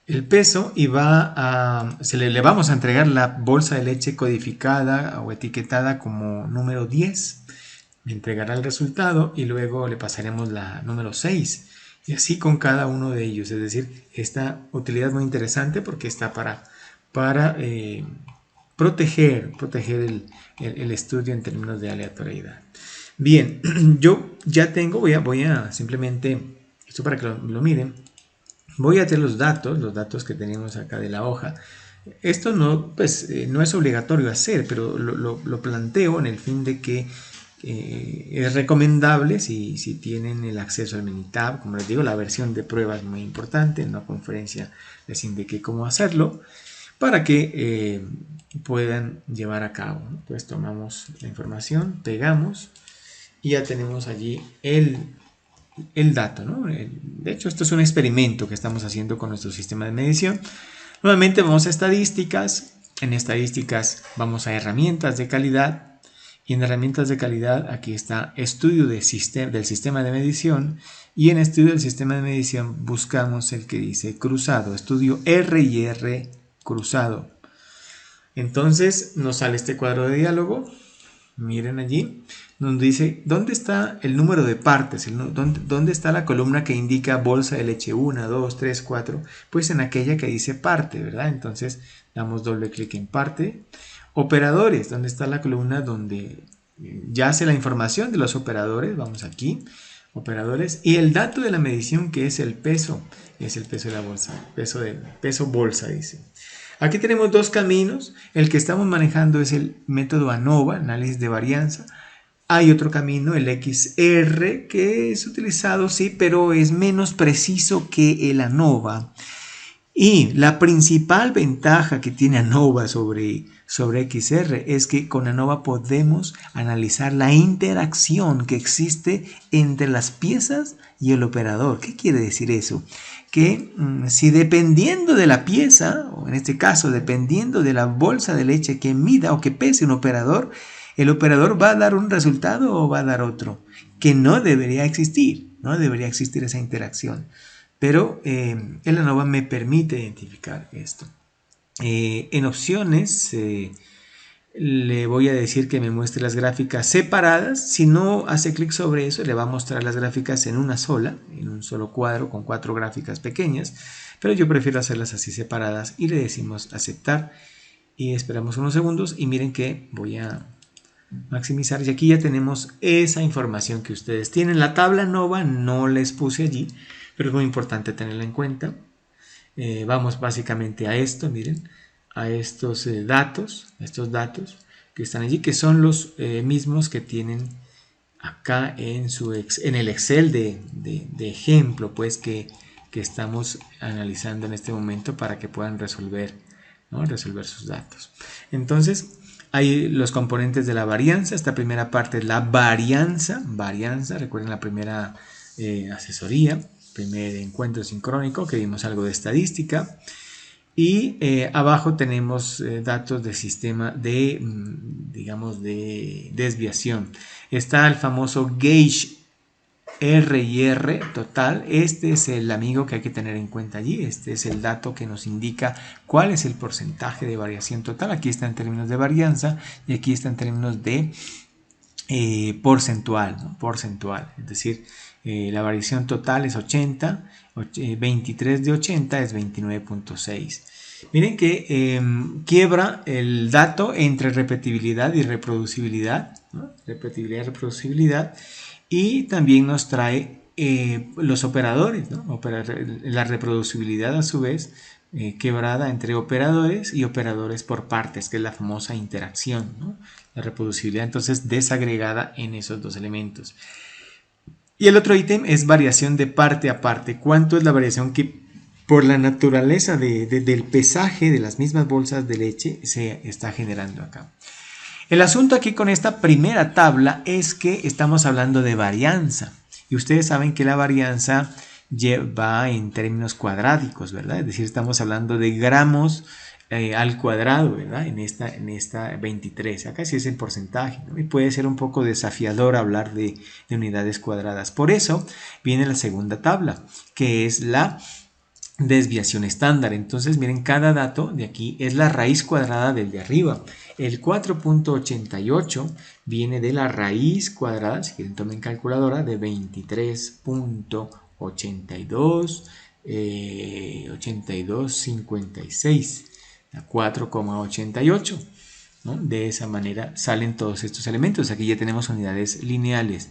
el peso y le vamos a entregar la bolsa de leche codificada o etiquetada como número 10, me entregará el resultado y luego le pasaremos la número 6 y así con cada uno de ellos, es decir, esta utilidad es muy interesante porque está para proteger el estudio en términos de aleatoriedad. Bien, yo ya tengo, voy a simplemente, esto para que lo miren, voy a tener los datos que tenemos acá de la hoja. Esto no, pues, no es obligatorio hacer, pero lo planteo en el fin de que es recomendable si tienen el acceso al Minitab. Como les digo, la versión de prueba es muy importante. En una conferencia les indiqué cómo hacerlo para que puedan llevar a cabo. Entonces tomamos la información, pegamos y ya tenemos allí el dato, ¿no? De hecho, esto es un experimento que estamos haciendo con nuestro sistema de medición. Nuevamente vamos a estadísticas. En estadísticas vamos a herramientas de calidad. Y en herramientas de calidad aquí está estudio del sistema de medición. Y en estudio del sistema de medición buscamos el que dice cruzado. Estudio R&R cruzado. Entonces nos sale este cuadro de diálogo. Miren allí, donde dice, ¿dónde está el número de partes? ¿Dónde está la columna que indica bolsa de leche 1, 2, 3, 4? Pues en aquella que dice parte, ¿verdad? Entonces damos doble clic en parte. Operadores, ¿dónde está la columna donde yace la información de los operadores? Vamos aquí, operadores. Y el dato de la medición que es el peso de la bolsa, peso bolsa dice. Aquí tenemos dos caminos. El que estamos manejando es el método ANOVA, análisis de varianza. Hay otro camino, el XR, que es utilizado, sí, pero es menos preciso que el ANOVA. Y la principal ventaja que tiene ANOVA sobre XR es que con ANOVA podemos analizar la interacción que existe entre las piezas y el operador. ¿Qué quiere decir eso? Que si dependiendo de la pieza, o en este caso dependiendo de la bolsa de leche que mida o que pese un operador, el operador va a dar un resultado o va a dar otro, que no debería existir, no debería existir esa interacción. Pero el ANOVA me permite identificar esto. En opciones le voy a decir que me muestre las gráficas separadas. Si no hace clic sobre eso, le va a mostrar las gráficas en una sola, en un solo cuadro con 4 gráficas pequeñas. Pero yo prefiero hacerlas así separadas y le decimos aceptar. Y esperamos unos segundos y miren que voy a maximizar. Y aquí ya tenemos esa información que ustedes tienen. La tabla ANOVA no les puse allí, pero es muy importante tenerla en cuenta. Vamos básicamente a esto, miren, a estos datos que están allí, que son los mismos que tienen acá en el Excel de ejemplo, pues que estamos analizando en este momento para que puedan resolver, ¿no? Resolver sus datos. Entonces, hay los componentes de la varianza. Esta primera parte es la varianza. Recuerden la primera asesoría, primer encuentro sincrónico, que vimos algo de estadística. Y abajo tenemos datos del sistema de, digamos, de desviación. Está el famoso gauge R y R total. Este es el amigo que hay que tener en cuenta allí. Este es el dato que nos indica cuál es el porcentaje de variación total. Aquí está en términos de varianza y aquí está en términos de porcentual, ¿no? Porcentual, es decir, la variación total es 80, 23 de 80 es 29.6. Miren que quiebra el dato entre repetibilidad y reproducibilidad, ¿no? Repetibilidad y reproducibilidad, y también nos trae los operadores, ¿no? La reproducibilidad a su vez quebrada entre operadores y operadores por partes, que es la famosa interacción, ¿no? La reproducibilidad entonces desagregada en esos dos elementos. Y el otro ítem es variación de parte a parte. ¿Cuánto es la variación que por la naturaleza del pesaje de las mismas bolsas de leche se está generando acá? El asunto aquí con esta primera tabla es que estamos hablando de varianza. Y ustedes saben que la varianza va en términos cuadráticos, ¿verdad? Es decir, estamos hablando de gramos al cuadrado, ¿verdad? En esta 23. Acá sí es en porcentaje, ¿no? Y puede ser un poco desafiador hablar de unidades cuadradas. Por eso viene la segunda tabla, que es la desviación estándar. Entonces miren, cada dato de aquí es la raíz cuadrada del de arriba. El 4.88 viene de la raíz cuadrada, si quieren tomen calculadora, de 23.82 82.56 a 4.88, ¿no? De esa manera salen todos estos elementos. Aquí ya tenemos unidades lineales.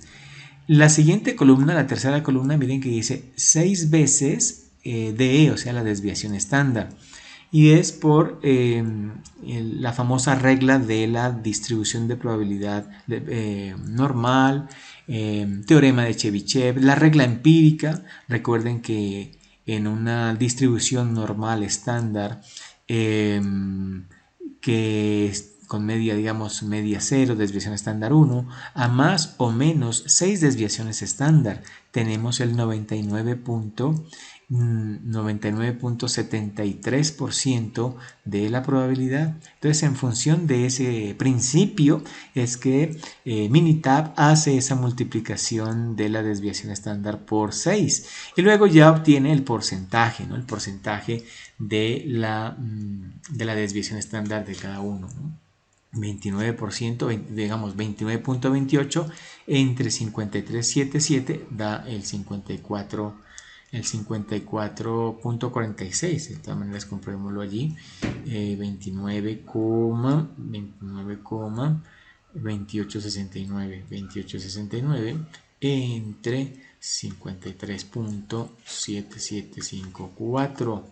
La siguiente columna, la tercera columna, miren que dice 6 veces DE, o sea, la desviación estándar. Y es por la famosa regla de la distribución de probabilidad normal, teorema de Chebyshev, la regla empírica. Recuerden que en una distribución normal estándar que con media, digamos, media 0, desviación estándar 1, a más o menos 6 desviaciones estándar, tenemos el 99.73% de la probabilidad. Entonces, en función de ese principio, es que Minitab hace esa multiplicación de la desviación estándar por 6 y luego ya obtiene el porcentaje, ¿no? El porcentaje de la desviación estándar de cada uno, ¿no? 29%, digamos 29.28 entre 53.77 da el 54.46. De todas maneras compruébemoslo allí. 28.69 entre 53.7754.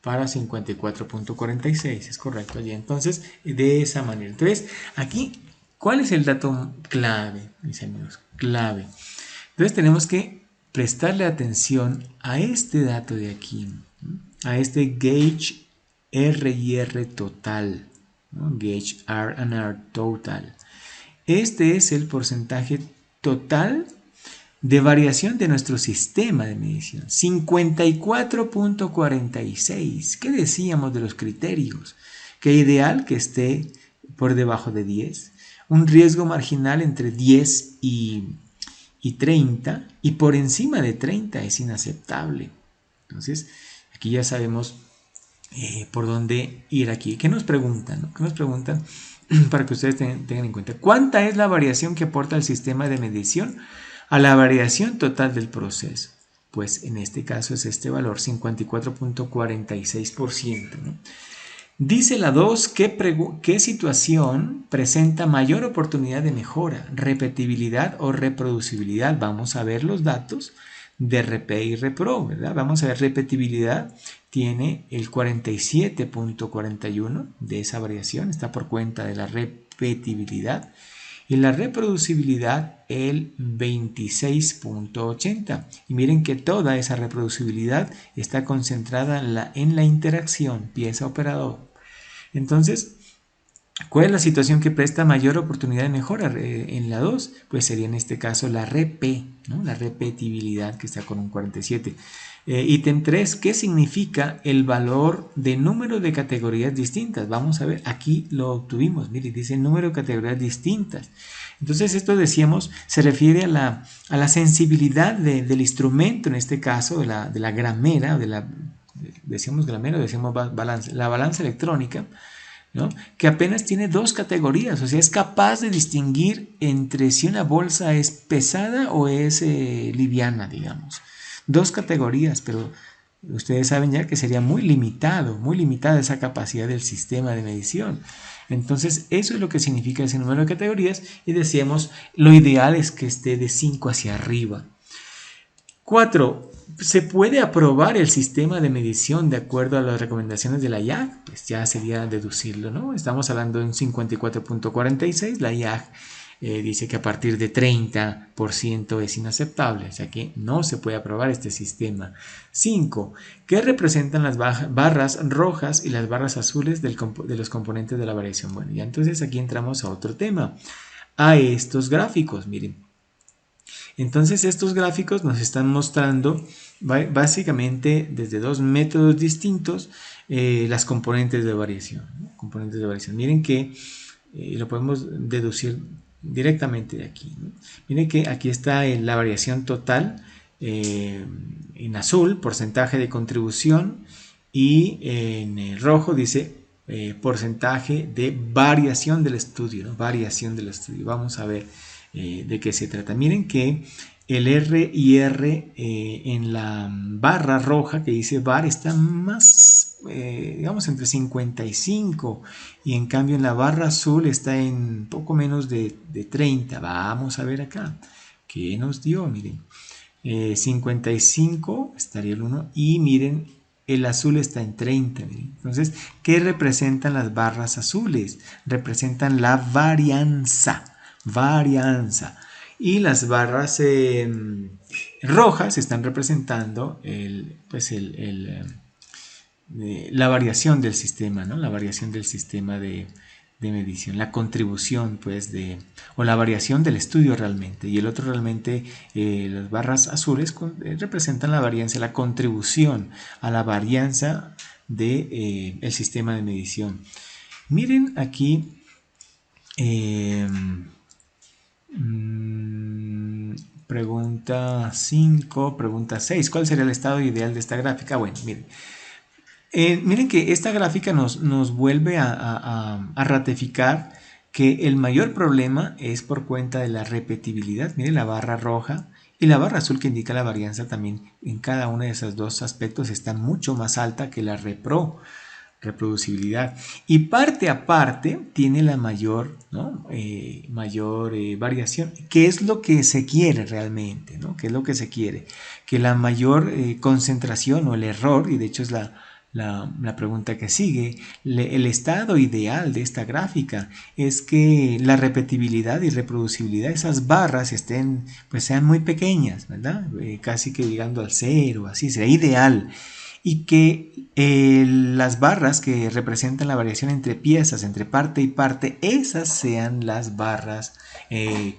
para 54.46, es correcto allí. Entonces, de esa manera. Entonces, aquí, ¿cuál es el dato clave, mis amigos? Clave. Entonces, tenemos que prestarle atención a este dato de aquí, ¿no? A este gauge R y R total, ¿no? Gauge R and R total. Este es el porcentaje total de variación de nuestro sistema de medición. 54.46. ¿Qué decíamos de los criterios? Que ideal que esté por debajo de 10. Un riesgo marginal entre 10 y 30. Y por encima de 30 es inaceptable. Entonces, aquí ya sabemos por dónde ir aquí. ¿Qué nos preguntan? ¿No? ¿Qué nos preguntan? Para que ustedes tengan en cuenta. ¿Cuánta es la variación que aporta el sistema de medición a la variación total del proceso? Pues en este caso es este valor, 54.46%, ¿no? Dice la 2, ¿qué situación presenta mayor oportunidad de mejora? ¿Repetibilidad o reproducibilidad? Vamos a ver los datos de RP y REPRO, ¿verdad? Vamos a ver, repetibilidad tiene el 47.41 de esa variación, está por cuenta de la repetibilidad. Y la reproducibilidad el 26.80. Y miren que toda esa reproducibilidad está concentrada en la interacción pieza-operador. Entonces, ¿cuál es la situación que presta mayor oportunidad de mejora en la 2? Pues sería en este caso la RP, ¿no? La repetibilidad, que está con un 47. Ítem 3, ¿qué significa el valor de número de categorías distintas? Vamos a ver, aquí lo obtuvimos, mire, dice número de categorías distintas. Entonces esto decíamos, se refiere a la sensibilidad del instrumento, en este caso de la gramera, decíamos gramera, decíamos balanza, la balanza electrónica, ¿no? Que apenas tiene dos categorías, o sea, es capaz de distinguir entre si una bolsa es pesada o es liviana, digamos. Dos categorías, pero ustedes saben ya que sería muy limitada esa capacidad del sistema de medición. Entonces, eso es lo que significa ese número de categorías y decíamos, lo ideal es que esté de 5 hacia arriba. 4. ¿Se puede aprobar el sistema de medición de acuerdo a las recomendaciones de la IAG? Pues ya sería deducirlo, ¿no? Estamos hablando de un 54.46, la IAG dice que a partir de 30% es inaceptable, o sea que no se puede aprobar este sistema. 5. ¿Qué representan las barras rojas y las barras azules de los componentes de la variación? Bueno, ya entonces aquí entramos a otro tema, a estos gráficos, miren. Entonces estos gráficos nos están mostrando básicamente desde dos métodos distintos las componentes de variación, ¿no? Componentes de variación. Miren que lo podemos deducir directamente de aquí, ¿no? Miren que aquí está la variación total en azul, porcentaje de contribución, y en rojo dice porcentaje de variación del estudio, ¿no? Variación del estudio. Vamos a ver de qué se trata. Miren que el R y R en la barra roja que dice VAR está más, digamos, entre 55, y en cambio en la barra azul está en poco menos de 30. Vamos a ver acá qué nos dio. Miren, 55 estaría el 1 y miren, el azul está en 30. Miren. Entonces, ¿qué representan las barras azules? Representan la varianza. Y las barras rojas están representando la variación del sistema, ¿no? La variación del sistema de medición, la contribución, pues, o la variación del estudio realmente. Y el otro realmente, las barras azules representan la varianza, la contribución a la varianza del sistema de medición. Miren aquí. Pregunta 5, pregunta 6. ¿Cuál sería el estado ideal de esta gráfica? Bueno, miren. Miren que esta gráfica nos vuelve a ratificar que el mayor problema es por cuenta de la repetibilidad. Miren la barra roja y la barra azul que indica la varianza también. En cada uno de esos dos aspectos está mucho más alta que la reproducibilidad, y parte a parte tiene la mayor, ¿no? mayor variación. ¿Qué es lo que se quiere realmente, ¿no? ¿Qué es lo que se quiere? Que la mayor concentración o el error, y de hecho es la la pregunta que sigue. El estado ideal de esta gráfica es que la repetibilidad y reproducibilidad de esas barras pues sean muy pequeñas, ¿verdad? Casi que llegando al cero, así sería ideal. Y que las barras que representan la variación entre piezas, entre parte y parte, esas sean las barras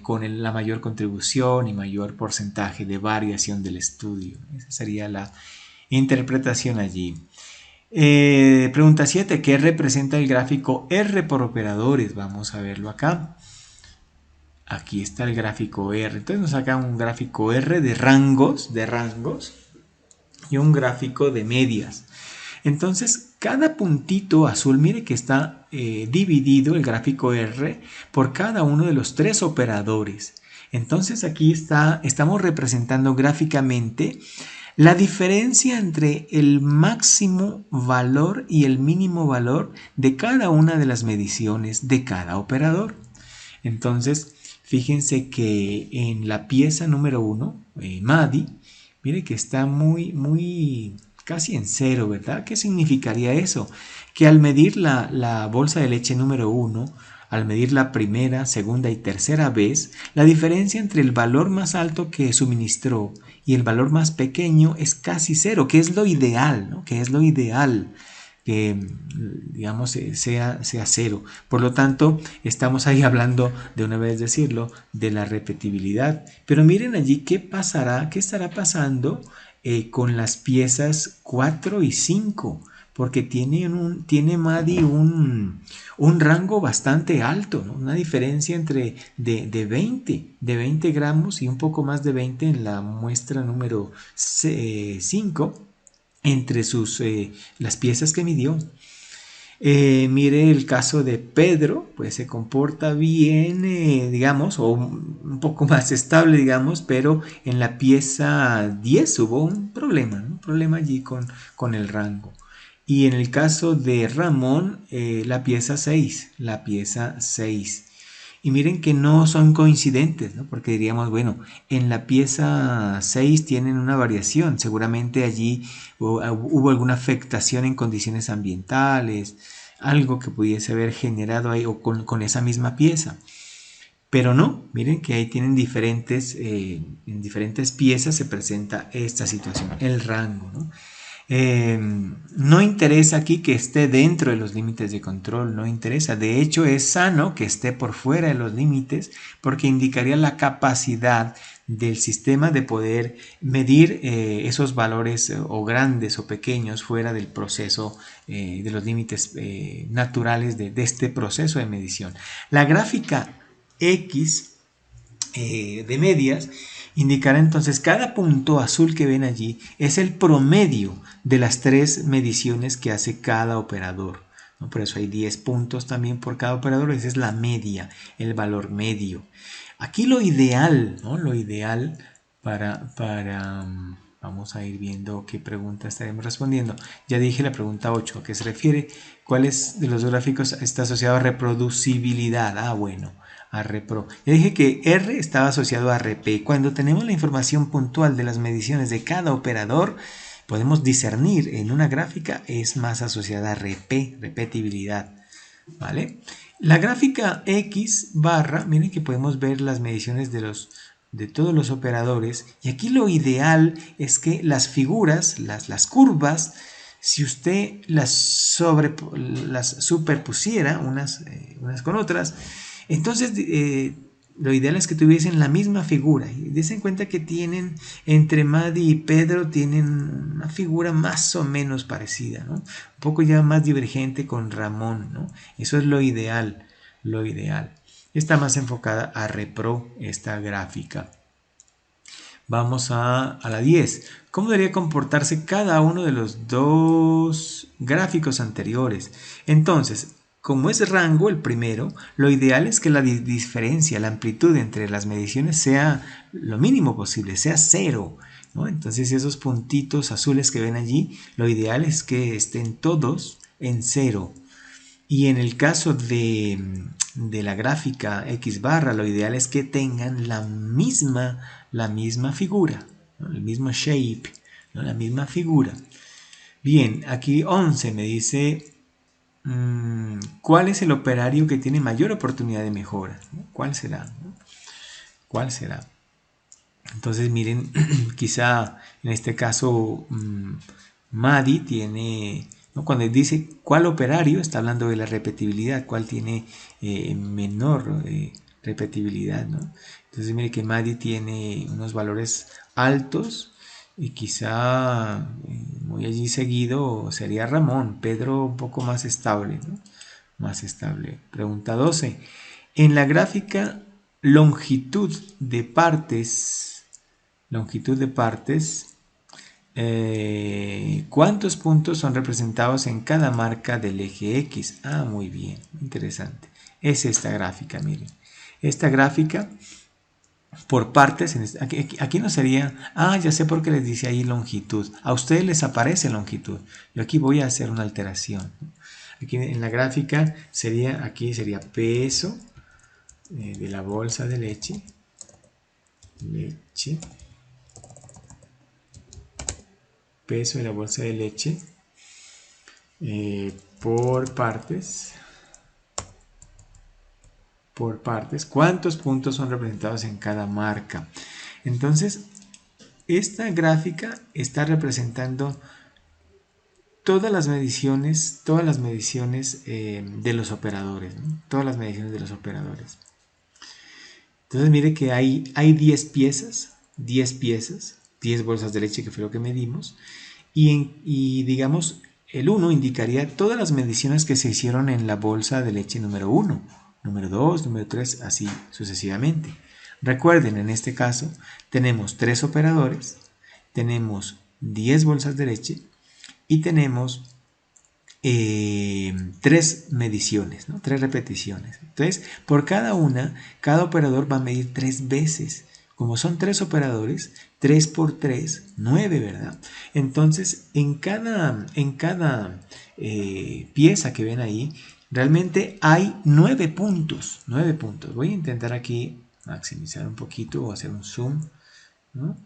con la mayor contribución y mayor porcentaje de variación del estudio. Esa sería la interpretación allí. Pregunta 7. ¿Qué representa el gráfico R por operadores? Vamos a verlo acá. Aquí está el gráfico R. Entonces nos saca un gráfico R de rangos y un gráfico de medias. Entonces, cada puntito azul, mire que está dividido el gráfico R por cada uno de los 3 operadores. Entonces, aquí estamos representando gráficamente la diferencia entre el máximo valor y el mínimo valor de cada una de las mediciones de cada operador. Entonces, fíjense que en la pieza número 1, MADI, mire que está muy casi en cero, ¿verdad? ¿Qué significaría eso? Que al medir la bolsa de leche número 1, al medir la primera, segunda y tercera vez, la diferencia entre el valor más alto que suministró y el valor más pequeño es casi cero, que es lo ideal, ¿no? Que es lo ideal que, digamos, sea cero. Por lo tanto, estamos ahí hablando, de una vez decirlo, de la repetibilidad. Pero miren allí qué pasará, qué estará pasando con las piezas 4 y 5, porque tiene MADI un rango bastante alto, ¿no? Una diferencia entre de 20 gramos y un poco más de 20 en la muestra número 5 entre las piezas que midió. Mire el caso de Pedro, pues se comporta bien, digamos, o un poco más estable, digamos, pero en la pieza 10 hubo un problema allí con el rango. Y en el caso de Ramón, la pieza 6. Y miren que no son coincidentes, ¿no? Porque diríamos, bueno, en la pieza 6 tienen una variación, seguramente allí hubo alguna afectación en condiciones ambientales, algo que pudiese haber generado ahí o con esa misma pieza. Pero no, miren que ahí tienen en diferentes piezas se presenta esta situación, el rango, ¿no? No interesa aquí que esté dentro de los límites de control, no interesa. De hecho, es sano que esté por fuera de los límites porque indicaría la capacidad del sistema de poder medir esos valores o grandes o pequeños fuera del proceso de los límites naturales de este proceso de medición. La gráfica X de medias indicará entonces cada punto azul que ven allí es el promedio de las 3 mediciones que hace cada operador, ¿no? Por eso hay 10 puntos también por cada operador. Esa es la media, el valor medio. Aquí lo ideal, ¿no? Lo ideal vamos a ir viendo qué pregunta estaremos respondiendo. Ya dije la pregunta 8, ¿a qué se refiere? ¿Cuáles de los gráficos está asociado a reproducibilidad? Ah, bueno, a repro. Ya dije que R estaba asociado a RP. Cuando tenemos la información puntual de las mediciones de cada operador, podemos discernir en una gráfica es más asociada a repetibilidad, ¿vale? La gráfica X barra, miren que podemos ver las mediciones de todos los operadores, y aquí lo ideal es que las figuras, las curvas, si usted las superpusiera unas con otras, entonces lo ideal es que tuviesen la misma figura. Y den cuenta que tienen, entre Madi y Pedro, tienen una figura más o menos parecida, ¿no? Un poco ya más divergente con Ramón, ¿no? Eso es lo ideal, lo ideal. Está más enfocada a repro esta gráfica. Vamos a la 10. ¿Cómo debería comportarse cada uno de los dos gráficos anteriores? Entonces, como es rango el primero, lo ideal es que la diferencia, la amplitud entre las mediciones sea lo mínimo posible, sea cero, ¿no? Entonces esos puntitos azules que ven allí, lo ideal es que estén todos en cero. Y en el caso de la gráfica X barra, lo ideal es que tengan la misma figura, ¿no? El mismo shape, ¿no? La misma figura. Bien, aquí 11 me dice ¿cuál es el operario que tiene mayor oportunidad de mejora? ¿Cuál será? ¿Cuál será? Entonces miren, quizá en este caso Madi tiene, ¿no? Cuando dice cuál operario, está hablando de la repetibilidad, cuál tiene menor repetibilidad, ¿no? Entonces mire que Madi tiene unos valores altos y quizá muy allí seguido sería Ramón, Pedro un poco más estable, ¿no? Más estable. Pregunta 12. En la gráfica longitud de partes, ¿cuántos puntos son representados en cada marca del eje X? Ah, muy bien, interesante. Es esta gráfica, miren. Esta gráfica por partes, aquí no sería, ya sé por qué les dice ahí longitud. A ustedes les aparece longitud. Yo aquí voy a hacer una alteración. Aquí en la gráfica aquí sería peso de la bolsa de leche, peso de la bolsa de leche por partes, cuántos puntos son representados en cada marca. Entonces, esta gráfica está representando todas las mediciones de los operadores, ¿no? Todas las mediciones de los operadores. Entonces mire que hay 10 piezas, 10 bolsas de leche que fue lo que medimos, y digamos, el 1 indicaría todas las mediciones que se hicieron en la bolsa de leche número 1, número 2, número 3, así sucesivamente. Recuerden, en este caso, tenemos 3 operadores, tenemos 10 bolsas de leche y tenemos 3 mediciones, ¿no? 3 repeticiones. Entonces, por cada operador va a medir 3 veces. Como son 3 operadores, 3 por 3, 9, ¿verdad? Entonces, en cada pieza que ven ahí, realmente hay 9 puntos. 9 puntos. Voy a intentar aquí maximizar un poquito o hacer un zoom, ¿no?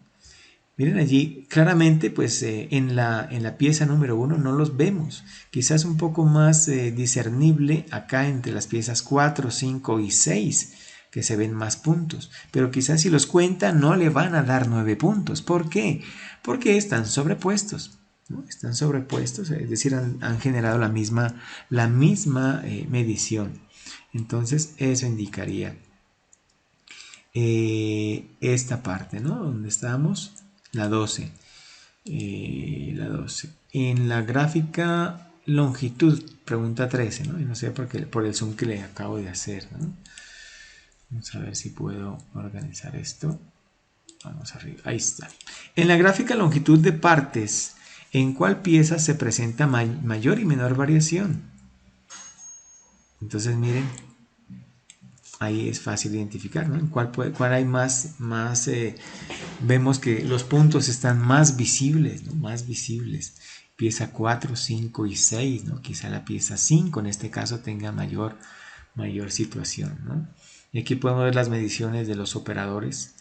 Miren allí, claramente, pues en la pieza número 1 no los vemos. Quizás un poco más discernible acá entre las piezas 4, 5 y 6, que se ven más puntos. Pero quizás si los cuenta no le van a dar 9 puntos. ¿Por qué? Porque están sobrepuestos, ¿no? Están sobrepuestos, es decir, han generado la misma medición. Entonces, eso indicaría esta parte, ¿no? Donde estamos, la 12. La 12. En la gráfica longitud, pregunta 13, ¿no? Y no sé por el zoom que le acabo de hacer, ¿no? Vamos a ver si puedo organizar esto. Vamos arriba, ahí está. En la gráfica longitud de partes, ¿en cuál pieza se presenta mayor y menor variación? Entonces miren, ahí es fácil identificar, ¿no? En cuál hay más vemos que los puntos están más visibles, ¿no? Más visibles. Pieza 4, 5 y 6, ¿no? Quizá la pieza 5 en este caso tenga mayor situación, ¿no? Y aquí podemos ver las mediciones de los operadores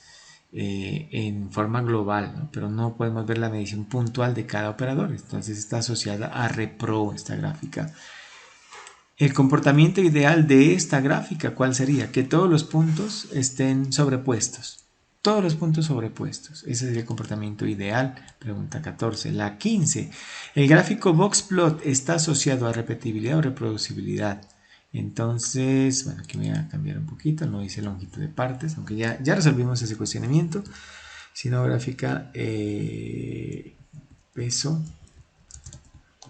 en forma global, ¿no? Pero no podemos ver la medición puntual de cada operador. Entonces está asociada a repro esta gráfica. El comportamiento ideal de esta gráfica, ¿cuál sería? Que todos los puntos estén sobrepuestos. Todos los puntos sobrepuestos. Ese sería el comportamiento ideal. Pregunta 14. La 15. El gráfico boxplot está asociado a repetibilidad o reproducibilidad. Entonces, bueno, aquí voy a cambiar un poquito. No dice longitud de partes, aunque ya resolvimos ese cuestionamiento. Sino gráfica peso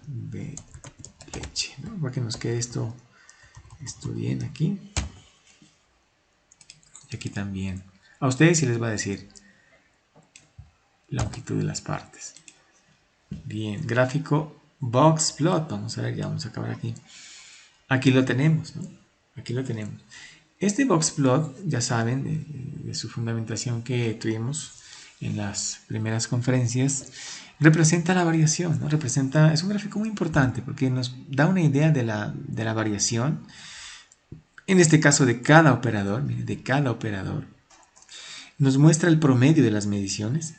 de leche, ¿no? Para que nos quede esto bien aquí. Y aquí también. A ustedes sí les va a decir longitud de las partes. Bien, gráfico boxplot. Vamos a ver, ya vamos a acabar aquí. Aquí lo tenemos, ¿no? Aquí lo tenemos. Este boxplot, ya saben, de su fundamentación que tuvimos en las primeras conferencias, representa la variación, ¿no? Es un gráfico muy importante porque nos da una idea de la variación, en este caso de cada operador, mire, nos muestra el promedio de las mediciones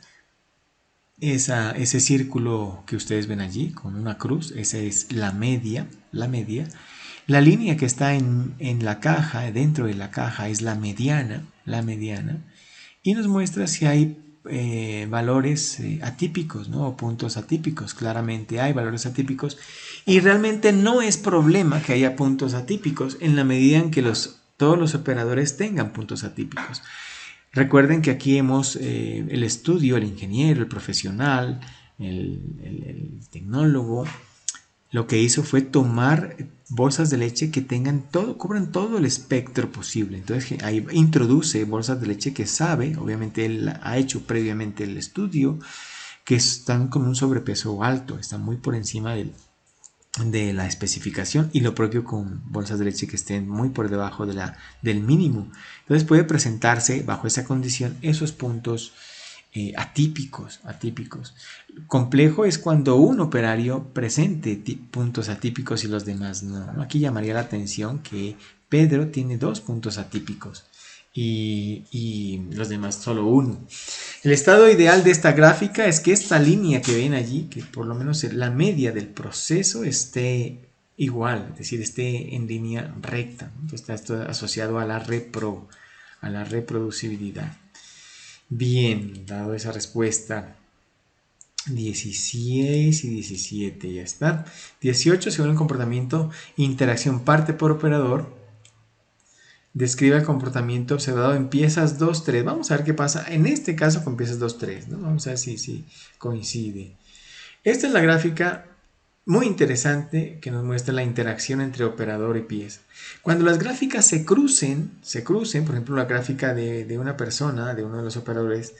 ese círculo que ustedes ven allí con una cruz, esa es la media, la media. La línea que está en la caja, dentro de la caja, es la mediana, y nos muestra si hay valores atípicos, ¿no? O puntos atípicos. Claramente hay valores atípicos y realmente no es problema que haya puntos atípicos en la medida en que todos los operadores tengan puntos atípicos. Recuerden que aquí el estudio, el ingeniero, el profesional, el tecnólogo, lo que hizo fue tomar bolsas de leche que cubran todo el espectro posible. Entonces ahí introduce bolsas de leche que sabe, obviamente él ha hecho previamente el estudio, que están con un sobrepeso alto, están muy por encima de la especificación, y lo propio con bolsas de leche que estén muy por debajo del mínimo. Entonces puede presentarse bajo esa condición esos puntos atípicos. Complejo es cuando un operario presente puntos atípicos y los demás no. Aquí llamaría la atención que Pedro tiene 2 puntos atípicos y los demás solo uno. El estado ideal de esta gráfica es que esta línea que ven allí, que por lo menos la media del proceso esté igual, es decir, esté en línea recta. Entonces está esto asociado a la reproducibilidad. Bien, dado esa respuesta, 16 y 17 ya está. 18, según el comportamiento, interacción parte por operador. Describe el comportamiento observado en piezas 2, 3. Vamos a ver qué pasa en este caso con piezas 2, 3, ¿no? Vamos a ver si coincide. Esta es la gráfica muy interesante que nos muestra la interacción entre operador y pieza. Cuando las gráficas se crucen, por ejemplo la gráfica de una persona, de uno de los operadores,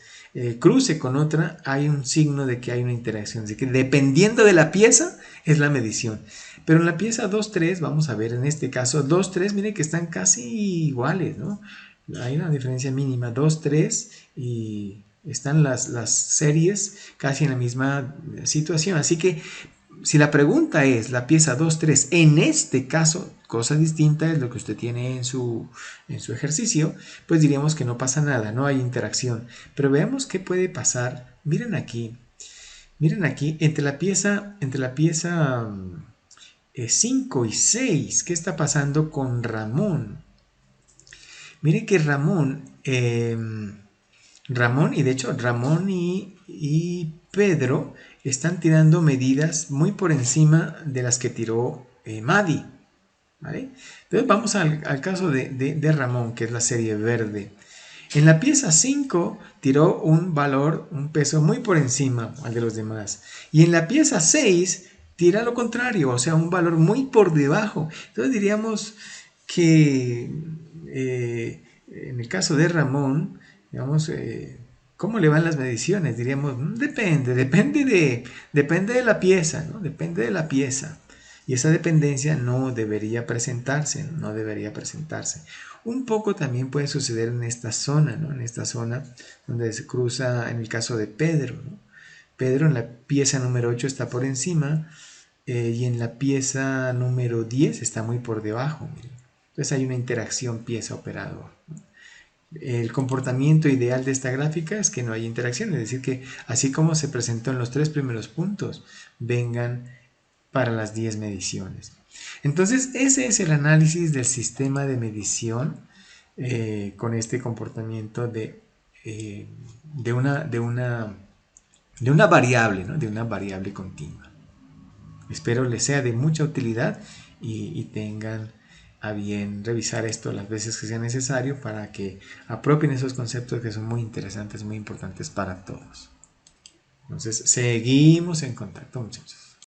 cruce con otra, hay un signo de que hay una interacción. Así que dependiendo de la pieza es la medición. Pero en la pieza 2-3, vamos a ver en este caso 2-3, miren que están casi iguales, ¿no? Hay una diferencia mínima, 2-3, y están las series casi en la misma situación. Así que si la pregunta es la pieza 2-3, en este caso, cosa distinta es lo que usted tiene en su ejercicio, pues diríamos que no pasa nada, no hay interacción. Pero veamos qué puede pasar. Miren aquí, entre la pieza 5 y 6, ¿qué está pasando con Ramón? Miren que Ramón, y de hecho Ramón y Pedro están tirando medidas muy por encima de las que tiró Madi, ¿vale? Entonces vamos al caso de Ramón, que es la serie verde. En la pieza 5 tiró un peso muy por encima al de los demás. Y en la pieza 6 tira lo contrario, o sea, un valor muy por debajo. Entonces diríamos que en el caso de Ramón, digamos, ¿cómo le van las mediciones? Diríamos, depende de la pieza, ¿no? Depende de la pieza. Y esa dependencia no debería presentarse. Un poco también puede suceder en esta zona, ¿no? En esta zona donde se cruza, en el caso de Pedro, ¿no? Pedro en la pieza número 8 está por encima y en la pieza número 10 está muy por debajo. Miren. Entonces hay una interacción pieza-operador, ¿no? El comportamiento ideal de esta gráfica es que no haya interacción, es decir, que así como se presentó en los 3 primeros puntos, vengan para las 10 mediciones. Entonces, ese es el análisis del sistema de medición con este comportamiento de una variable, ¿no? De una variable continua. Espero les sea de mucha utilidad y tengan a bien revisar esto las veces que sea necesario para que apropien esos conceptos que son muy interesantes, muy importantes para todos. Entonces, seguimos en contacto, muchachos.